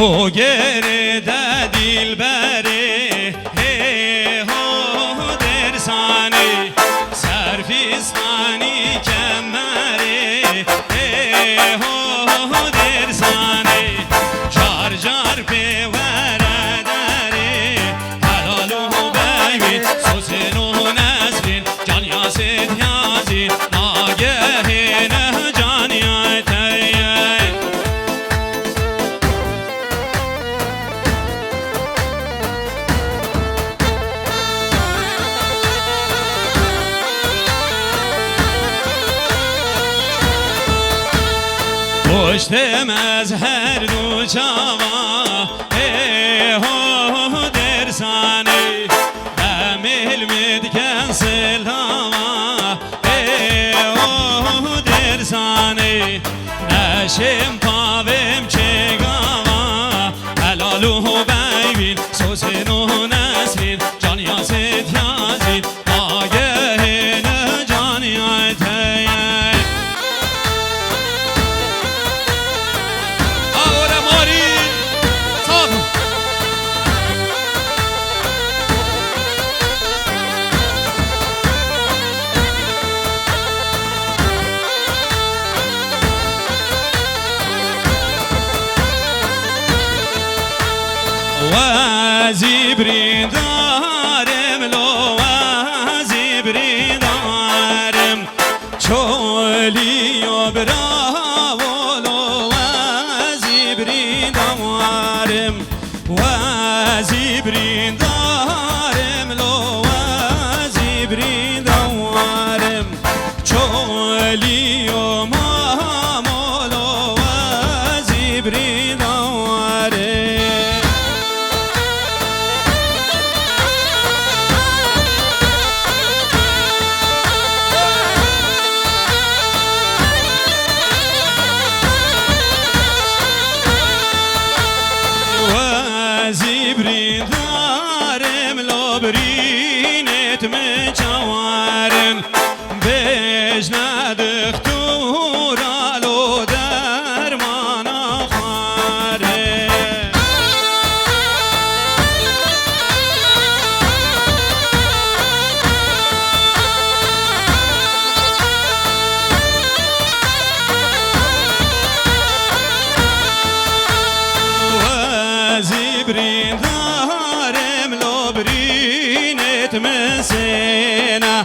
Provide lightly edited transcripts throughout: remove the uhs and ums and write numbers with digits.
تو گرده دل بره درسانی سرفیستانی کمره درسانی جار جار پیوره داره حلالو بیوی سوسنو نسبین جان یاسد یازین ناگهین جان یایتای پشتم از هر دو چاوا درسانی امیل مدکن سلاوا درسانی نشم پاوم چگاوا حلالو بیوین سوسنو نسرین جان یاسد یازین آگهین جان یایتای وازی بریدارم لو وازی بریدارم چولی و براو لو وازی بریدارم وازی بریدارم لو وازی بریدارم چولی و مامو لو وازی بریدارم بریدارم لو برینت مچوارن بجنا دختورا لو درمان خاره وازی بریدارم لو برینت مسینا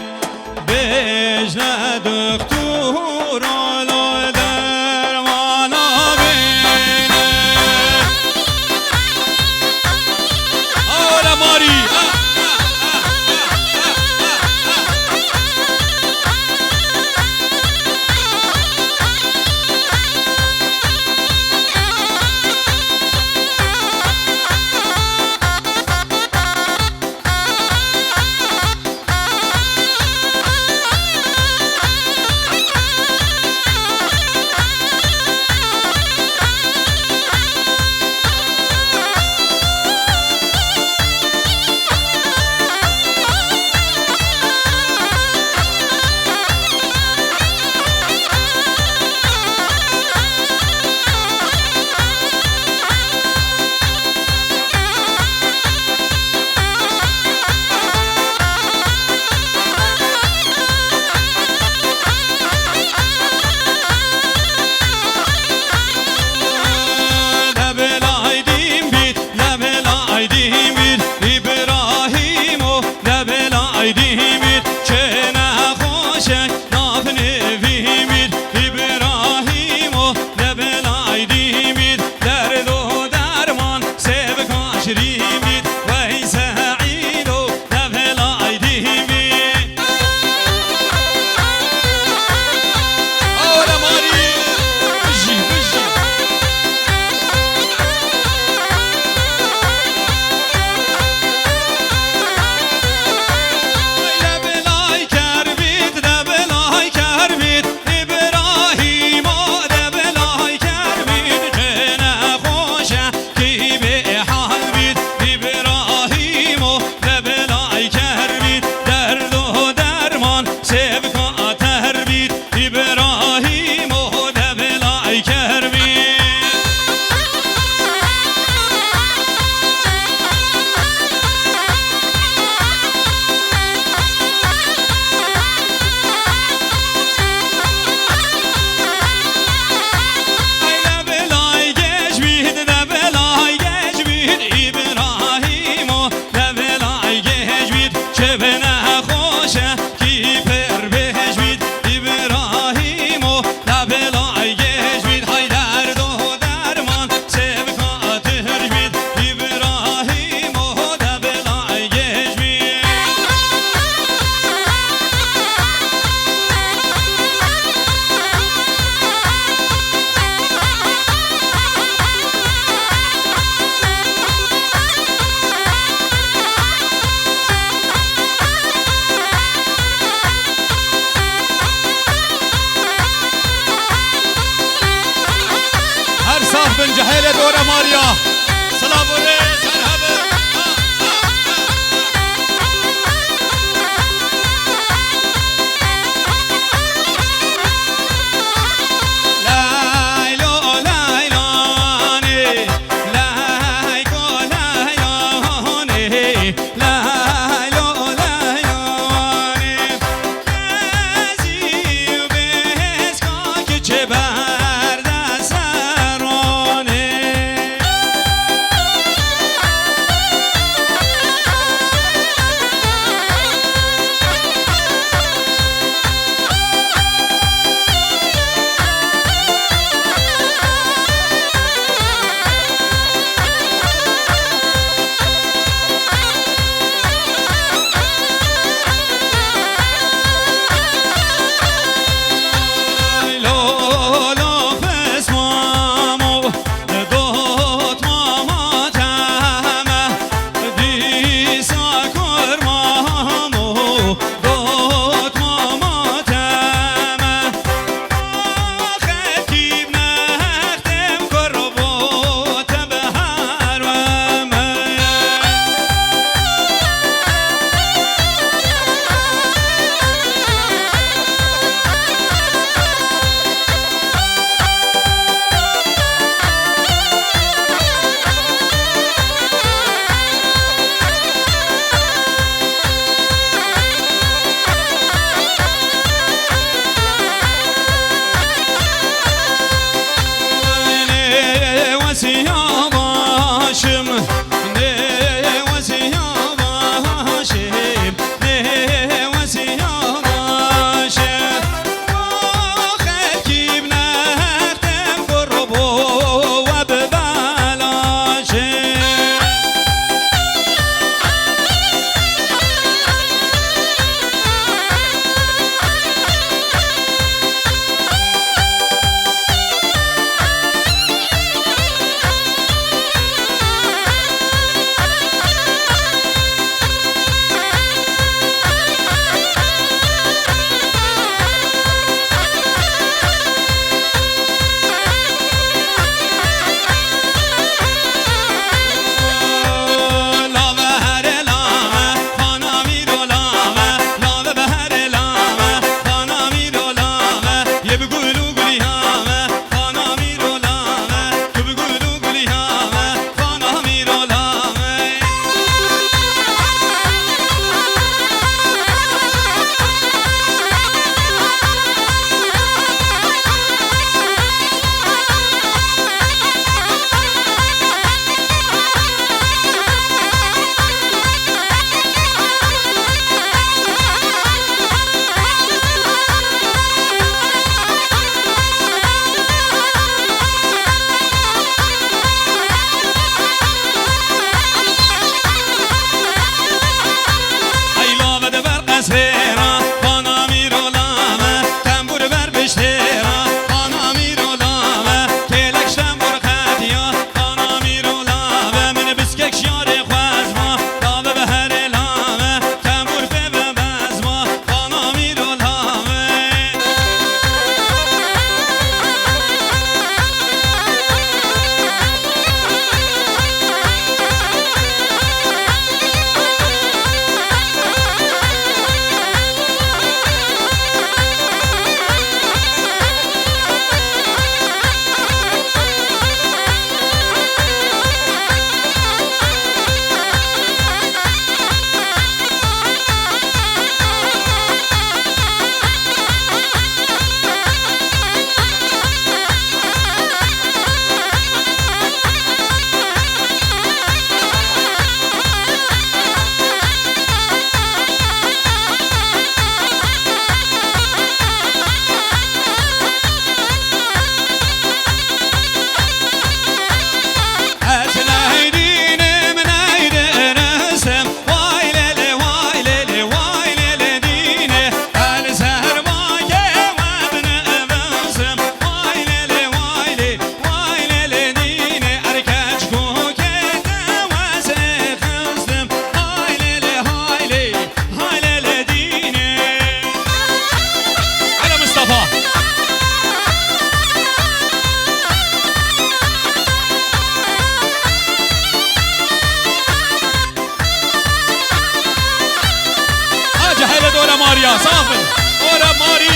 ماريا صافي ورا ماري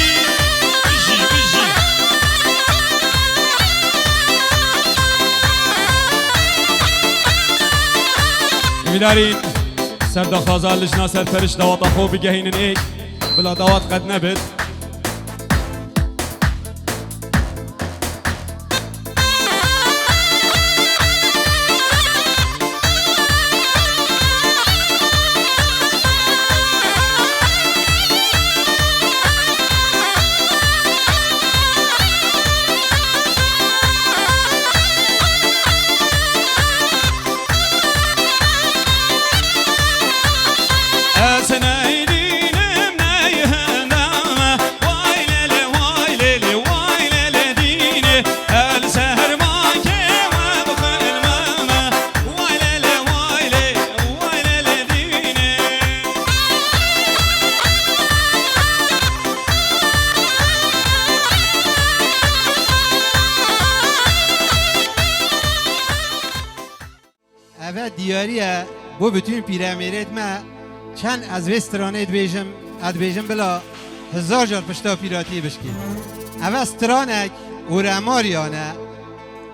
بيجي بيجي بدارين سر دخوازان لجنا سر فرش دوات أخو بجهين إيك بلا دوات قد نبت دیاریه بو بتون پیرامیرت ما چند از وسترانه بیجم بلا 1000 جار پشتا پیراتی بشکی او استرانک و رماریانه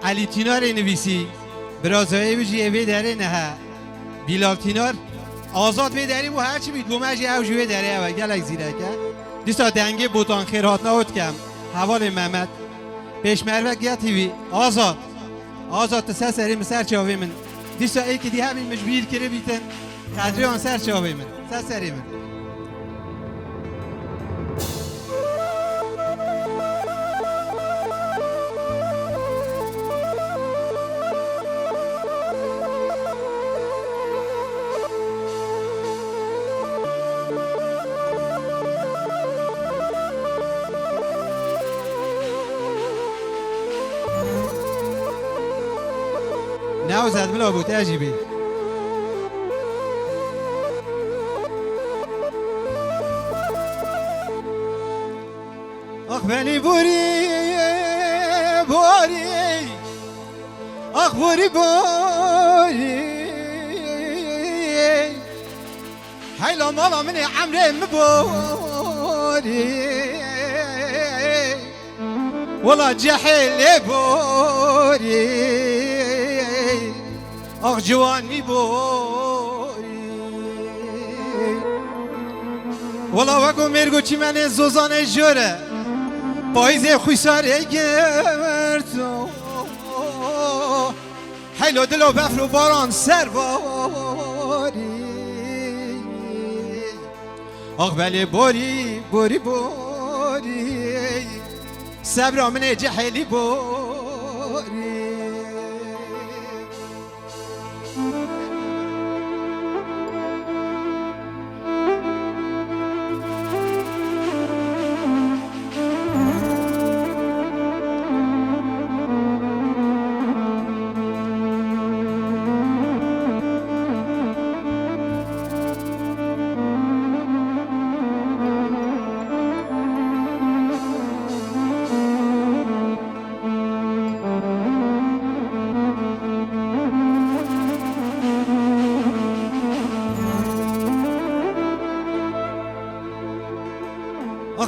علی تینار نویسی برازایی بجی اوی داره نه بیلال تینار آزاد وی داری بو هرچی بید گمجی او جوی داره او گلک زیره که دیستا دنگه بوتان خیرات نهود کم حوال محمد پیش مروک گیا تیوی آزاد تسه سری مسر چاوی من دیسا ای که دی همین مجبیر کرده بیتن قدری آن سر چاوی من سر سری من نوزد بلا بود عجیبی آخ بلی بوری آخ بوری حیلا مالا من عمره مبوری والله جحیل بوری آخ جوان میبوری والا وگو مرگو چی من زوزانه جوره پاییز خویساره گرتو حیلو دلو بفر و باران سر باری آخ بله باری صبر من جحیلی باری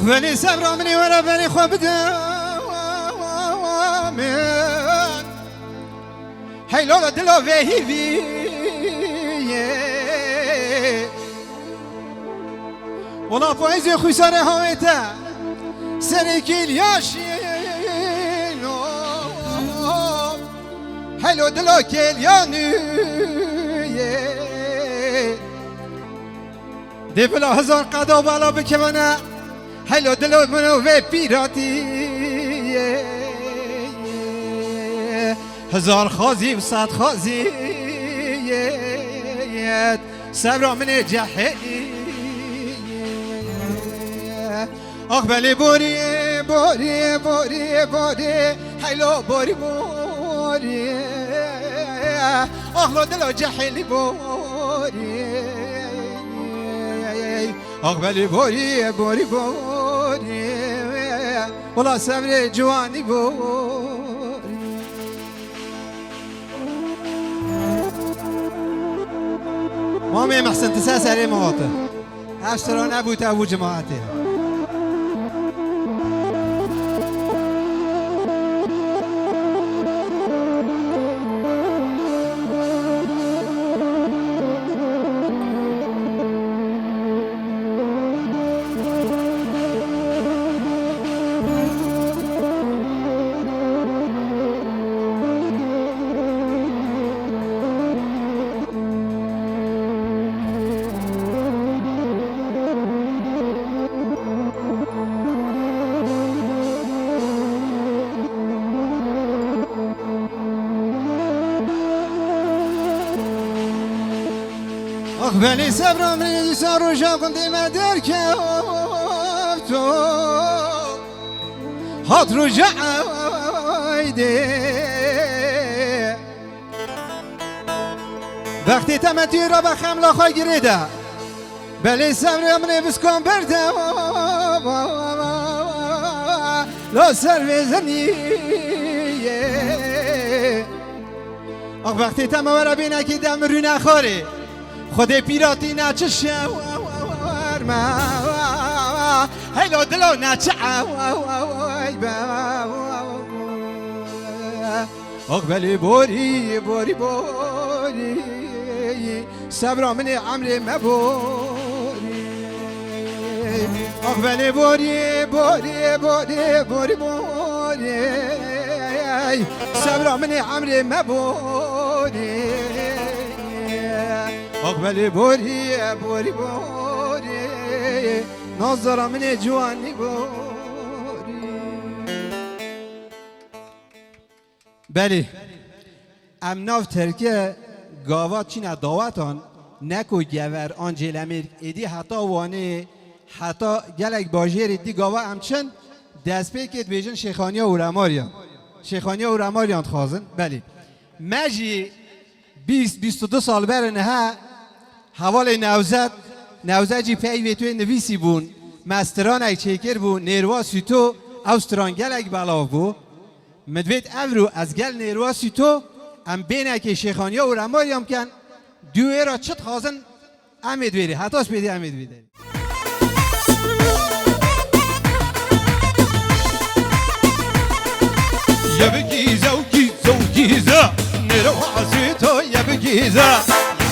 بني صبر مني ولا بني خبدا من هاي لولا دلو فيه في والله فايز خسارة هويتا سركيل ياشينو حلو دلو كيل يانو دي بلا هزار قدا بالا بكمانا حلو دلو منو في پیراتی هزار خازی و صد خازی صبر من جحیلی آخ بلی بوری حلو بوری آخ لو دلو جحیلی بوری آخ بلی بوری والله صبر جوانی بوری مامي محسن تساسري مواطن اشترون ابو جماعتي اقبلی صبرم ریزیسان رو جا کنده مدر که تو هات رو جایده وقتی تمتی را به خملا خواهی گریده بلی صبرم ریزیسان برده لا سر وزنیه وقتی تمام بینه که دم رو نخوره خود پیراتی نچه شورما هیلو دلو نچه اقبلی بوری بوری بوری صبر من عمري مبوري اقبلی بوری بوری بوری بوری بوری صبر من عمري مبوري اقبلی بوری بوری بوری نظر من جوانی بوری بله امناف ترکه گاوات چین دعوتان نکو گور آنجل امریک ایدی حتی وانه حتی گلک باجیر ایدی گاوا همچن دست پیکت بیجن شیخانیا و رماریان شیخانیا و رماریان خوازن بله مجی 20-22 سال برنه ها حوال نوزد جی پیوی توی نویسی بون مستران اک چیکر بون نیروا سیتو اوستران گلک بلاو بو مدوید افرو از گل نیروا سیتو ام بینه که شیخانیا و رماریان کن دوی را چت خوازن امید بیری حتاش بیدی امید بیدی يبقيزة وكيزة وكيزة نروح سيتو يبقيزة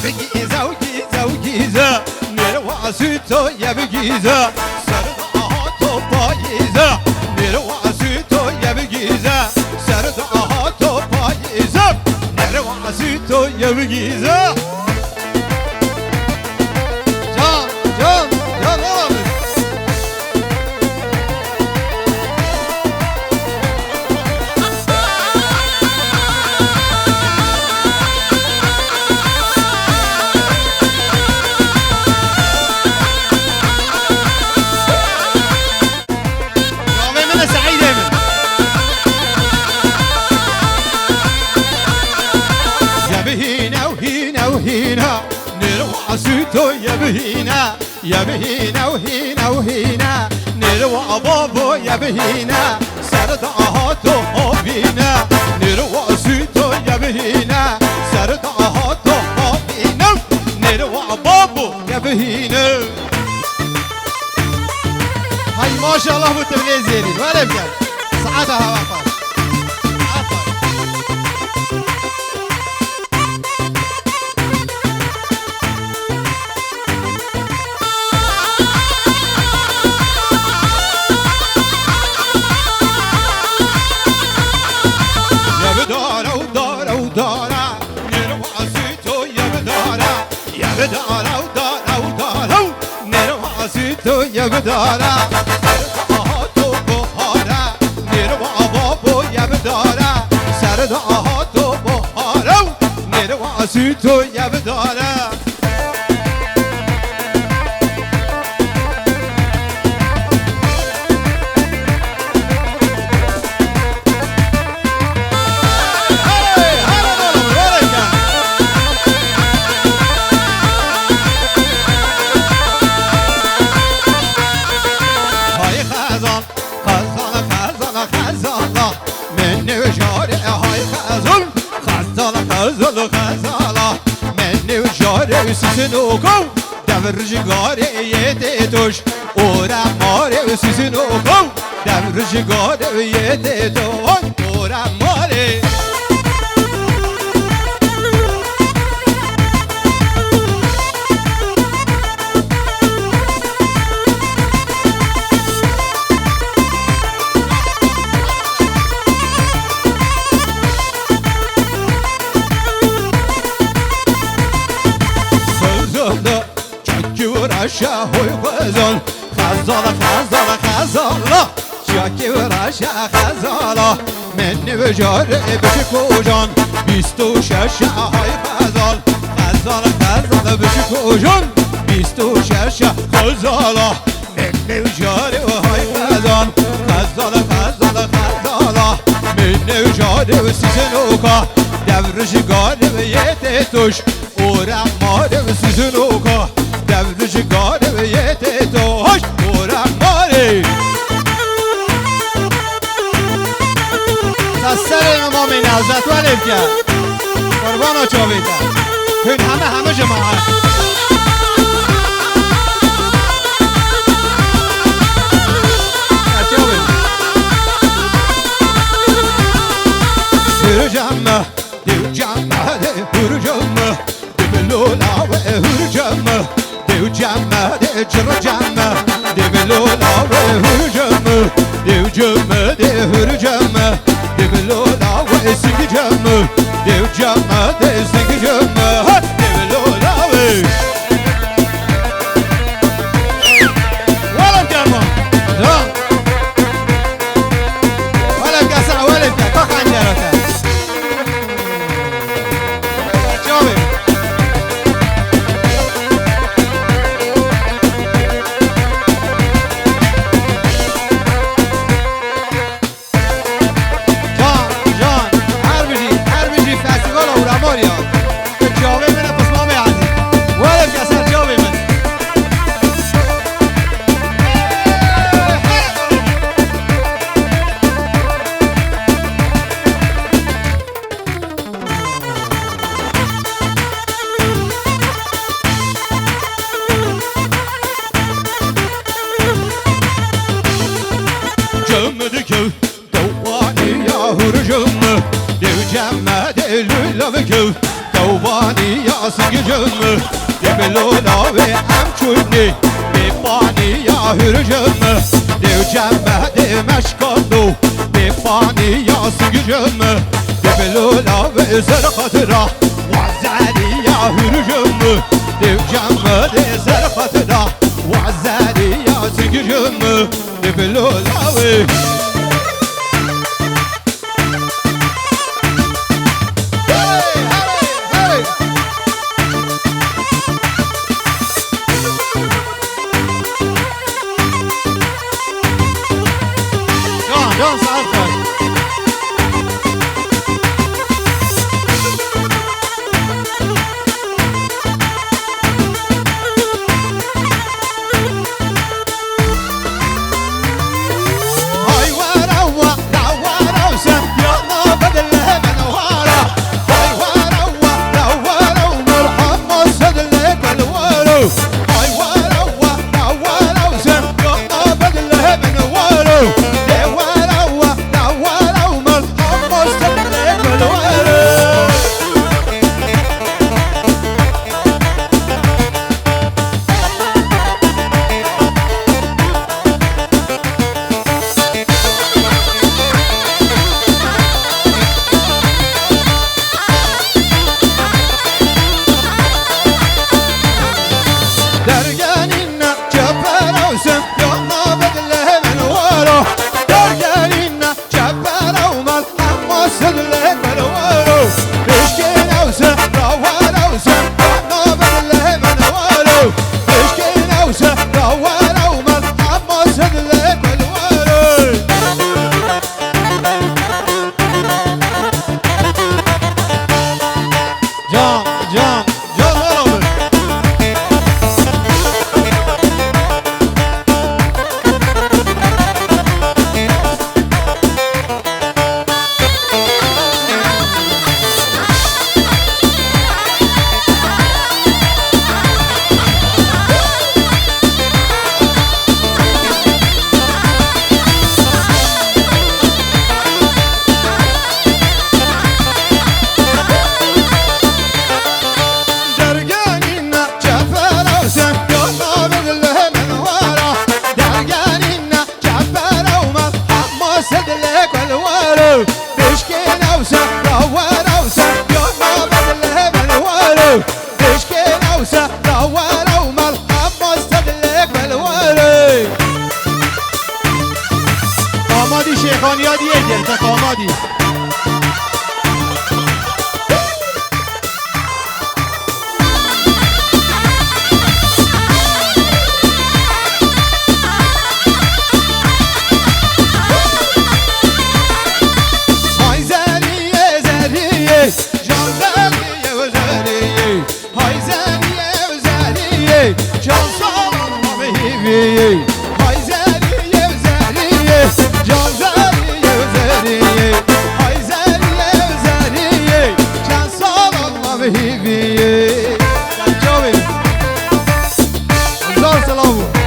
يبقيزة وكيزة وكيزة نروح سيتو يبقيزة سردها توبايزة نروح سيتو يبقيزة سردها توبايزة نروح سيتو يبقيزة جان جان جان سيتو يبهينا يبهينا وهينا وهينا نروى بابو يبهينا سردهاتو هوبينا نروى سيتو يبهينا سردهاتو هوبينا نروى بابو يبهينا هاي ما شاء الله متبلي زينين ولا بجد سعادها وقت يبدارا سردهاتو بخارا نروى بابو يبدارا سردهاتو بخارا نروى سيتو يبدارا سيسنوكو دبر جگاره یتوش اورا ماره سيسنوكو دبر جگاره یتوش اورا ماره شاهوی غزال خزاله خزاله خزاله شاکی و رشا خزاله من نوجاره بشه کجان 26 های خزال خزاله خزاله بشکوشون بیست و شش خزاله من نوجاده و های خزان خزاله خزاله خزاله من نوجاده و سیزنوکا devrişgâde ve yete tuş Uğramade ve sizin oka devrişgâde ve yete tuş Uğramade سسر امام نوزت ولیم که قربان چاویده این همه جماعت Hürcemme Devcemme de hürcemme Develola ve hürcemme Devcemme de cırcemme Develola ve hürcemme Devcemme de hürcemme Develola ve singicemme Devcemme de singicemme Develola ve ولم کرمان ولم کسا ولم که که خنجراته جاویم جان هر بیجی فستیوال اوراماریا جاویم من پسمام عزیز ولم کسا جاویم من Cömmedi köv Davani ya hürcümmü Devcemme de lülla ve köv Davani ya singi cömmü Debelola ve emçünni Befani ya hürcümmü Devcemme de meşkandu Befani ya singi cömmü Debelola ve zerkatıra Vazzali ya hürcümmü Devcemme de zerkatıra Vazzali ya singi cömmü Debelola ve جان سعد کن Ay varawa, da waraw sen yana bedelle ben wara. Ay varawa, da waraw merhaba sedle ben wara. Ay varawa, da waraw sen yana bedelle ben wara. De warawa, da waraw merhaba sedle ben wara. Dergeninle çeperavsın yana bedle ben vara. Dergeninle çeperavmal amma sedle ben vara. Eşkenavse ravaravsın yana bedle ben vara. Eşkenavse ravaravmal amma sedle ben vara. جان ولم Dergeninle çeperavsın yana bedle ben vara. Dergeninle çeperavmal amma sedle ben vara. Eşkenavse ravaravsın yana bedle ben vara. Eşkenavse ravaravmal amma sedle ben vara. آمادی شیخانی ها دیگه گرتک آمادی جان سالان مهیوی های زریه زریه جان زریه زریه های زریه زریه جان سالان مهیوی جاوی هزار سلامو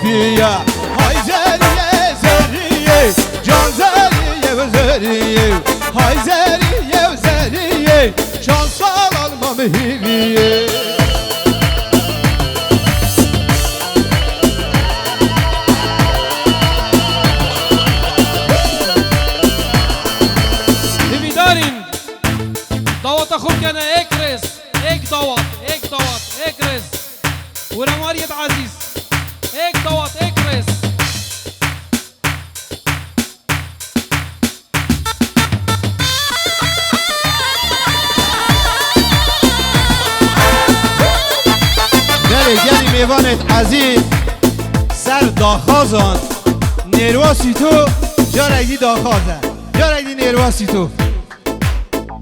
های زریه زریه جان زریه و زریه های زریه و زریه جان سالان ما مهیویه نمیداریم دعوت خوب کنه اکرس ایک دعوت اکرس ورماریت عزیز ایک دعوت اکرس گری میوانت عزیز سر داخازان نیرواسی تو جارگی داخازه جارگی نیرواسی تو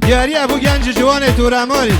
یاری ابو گنج جوان تو رماری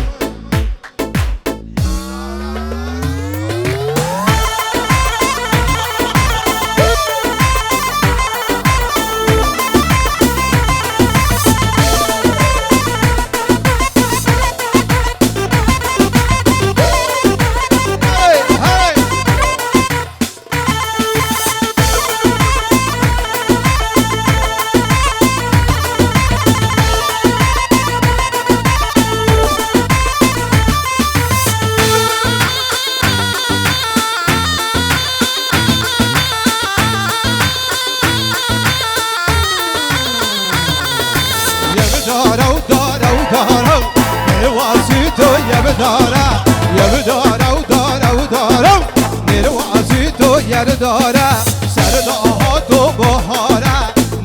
داره سر دهات و بهاره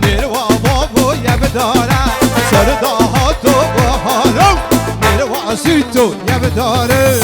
نیروا بابو یب داره سر دهات و بهاره نیروا سیتو یب داره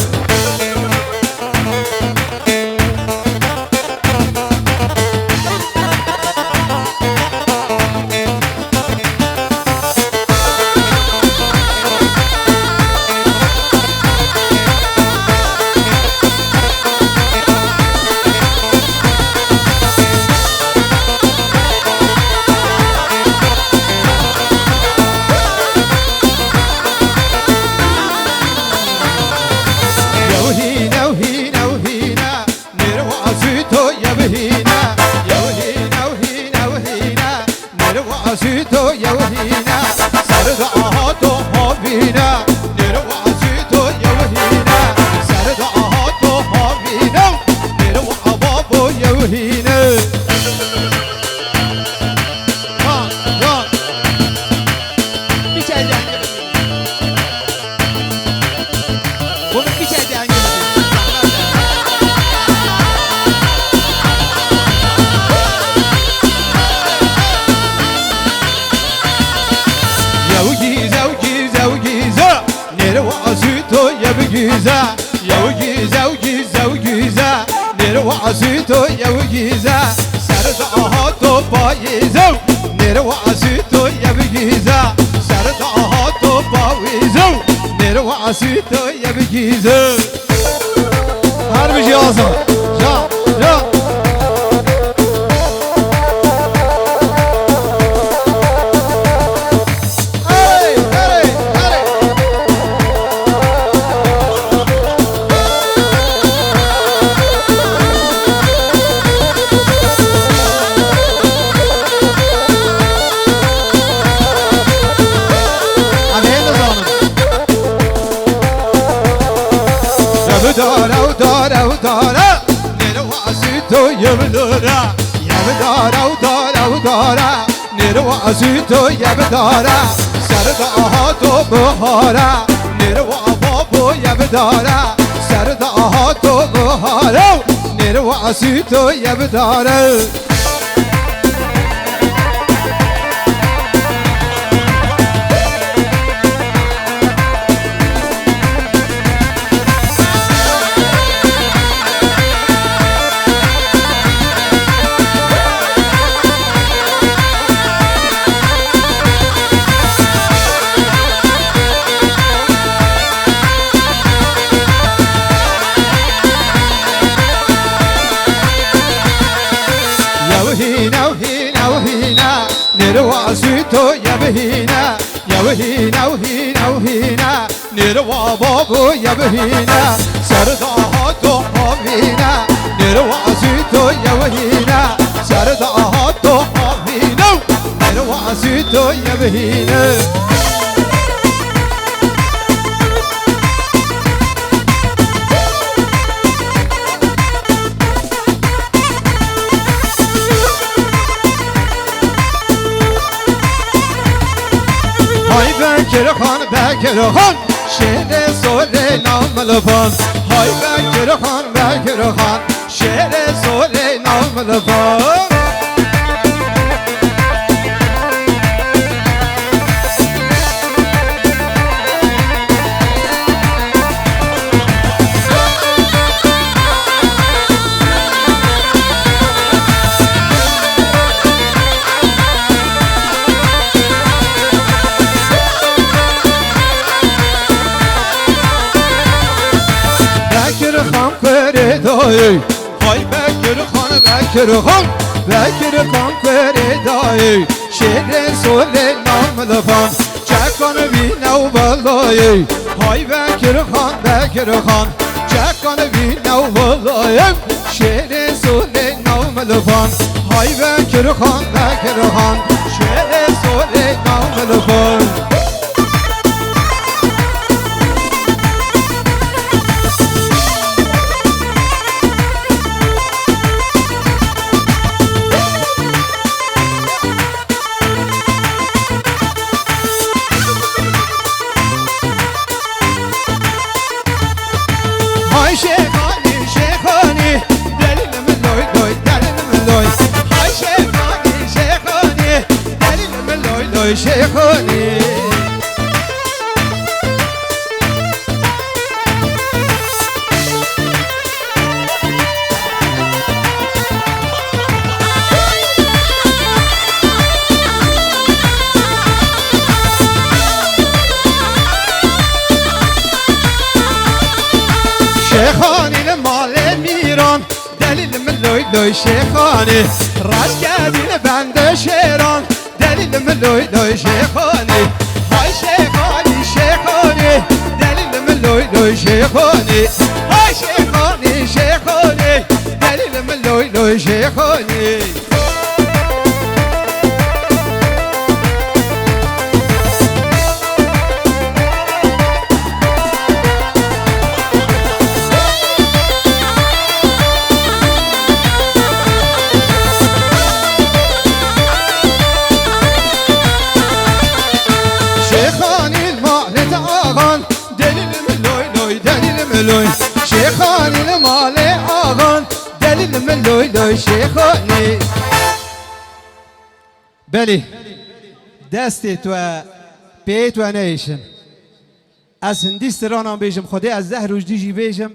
تو یو گیزه سر دهات و پاییزو نرواسی تو یو گیزه سر دهات و پاییزو نرواسی تو یو گیزه هر بشی آزاد جا جا نرواسی تو یب داره سر دهات و بهاره نروا بابو یب داره سر دهات و بهاره نرواسی تو یب داره نروى تو يبهينا يبهينا وهينا وهينا نروى بابو يبهينا سردها تو حبينا نروى تو يبهينا سردها تو حبينا نروى تو يبهينا بکر خان شعر سوله نام لبان های بکر خان شعر سوله نام لبان های بکر خان کردایی شعر سوله نام لبان چکان بی نو بالایی های بکر خان چکان بی نو بالایی شعر سوله نام لبان های بکر خان شعر سوله نام لبان شیخانی دلیل من لوی های شیخانی دلیل من لوی شیخانی شیخانی مال میران دلیل من لوی شیخانی راش کردین بنده شیران دلیل من لوی شیخانی های شیخانی دلیل من لوی شیخانی های شیخانی دلیل من لوی شیخانی شیخانی مال آغان دلیل من لوی شیخانی بله دستی تو پیت و نیشم از هندی سرانم بیشم خودی از زهر رجدی جی بیشم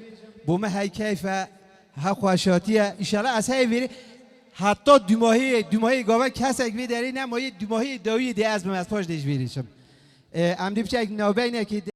بومه های کیفه ها خوشاتیه ایشالا از های ویری حتی دوماهی گاوه کسک وی داری نمایی دوماهی داوی دی از من از پاش دیش ویریشم امدی بچه اک نوبینه که